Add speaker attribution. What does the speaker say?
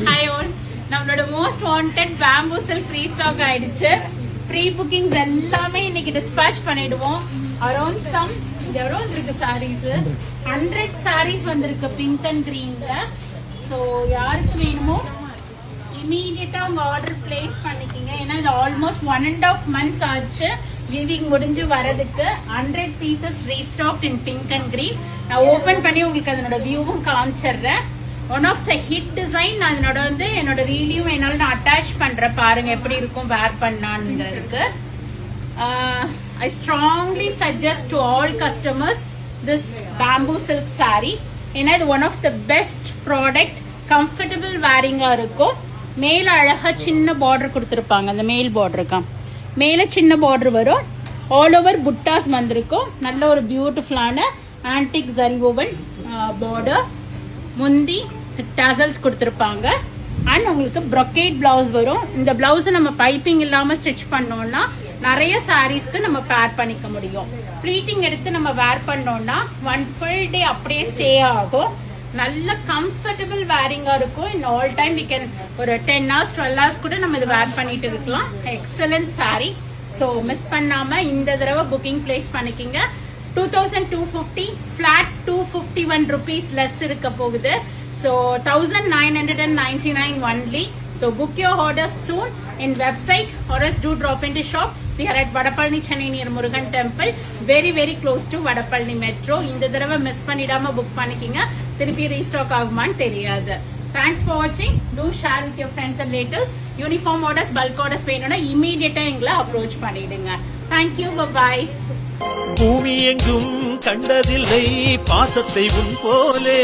Speaker 1: Hi own, நம்மளோட most wanted bamboo silk restock ஆயிடுச்சு. Pre bookings எல்லாமே இன்னைக்கு டிஸ்பேச் பண்ணிடுவோம். அரௌண்ட் சம் எவ்வளோ வந்திருக்கு சாரீஸ், 100 சாரீஸ் வந்திருக்கு பிங்க் அண்ட் கிரீன்ல. ஸோ யாருக்கு வேணுமோ இமீடியட்டா உங்க ஆர்டர் பிளேஸ் பண்ணிக்கிங்க. ஏன்னா இது ஆல்மோஸ்ட் 1.5 months ஆச்சு வீவிங் முடிஞ்சு வரதுக்கு. 100 pieces restocked in pink and green. நான் ஓபன் பண்ணி உங்களுக்கு அதனோட வியூவும் காமிச்சிடுறேன். One of the hit design. அதனோட என்னோட ரீலியும் என்னால நான் அட்டாச் பண்றேன், பாருங்க எப்படி இருக்கும் வேர் பண்ணாங்கிறதுக்கு. I strongly suggest to all customers this bamboo silk saree. ஏன்னா இது one of the best product, comfortable வேரிங்கா இருக்கும். மேல அழகா சின்ன பார்டர் கொடுத்துருப்பாங்க. அந்த மேல் பார்டருக்கா மேல சின்ன பார்டர் வரும். ஆல் ஓவர் புட்டாஸ் வந்திருக்கும். நல்ல ஒரு பியூட்டிஃபுல்லான ஆன்டிக் ஜரி ஓவன் பார்டர். முந்தி டசல்ஸ் கொடுத்துருப்பாங்க. அண்ட் உங்களுக்கு ப்ரொக்கேட் பிளவுஸ் வரும். இந்த பிளவுஸ் நம்ம பைப்பிங் இல்லாம ஸ்டிச் பண்ணோம்னா நிறைய சாரீஸ்க்கு நம்ம பேர் பண்ணிக்க முடியும். ப்ளீட்டிங் எடுத்து நம்ம வேர் பண்ணோம்னா 1 full day அப்படியே ஸ்டே ஆகும். நல்ல கம்ஃபர்டபுள் வேரிங்கா இருக்கும். In all time we can ஒரு 10 hours 12 hours கூட நம்ம இது வேர் பண்ணிட்டு இருக்கலாம். Excellent sorry. ஸோ மிஸ் பண்ணாம இந்த தடவை புக்கிங் பிளேஸ் பண்ணிக்கிங்க. 2250 flat 251 rupees less இருக்க போகுது. So 1999 only. So book your orders soon in website or else do drop into shop. We are at Vadapalani, Chennai near Murugan Temple. Very very close to Vadapalani Metro. இந்த தடவை miss பண்ணிடாம book பண்ணிக்கிங்க. திருப்பி restock ஆகுமான்னு தெரியாது. Thanks for watching. Do share with your friends and relatives. Uniform orders, bulk orders வேணும்னா immediate எங்களை approach பண்ணிடுங்க. Thank you. Bye bye.
Speaker 2: பூமி எங்கும் கண்டதில்லை பாசத்தை உன் போலே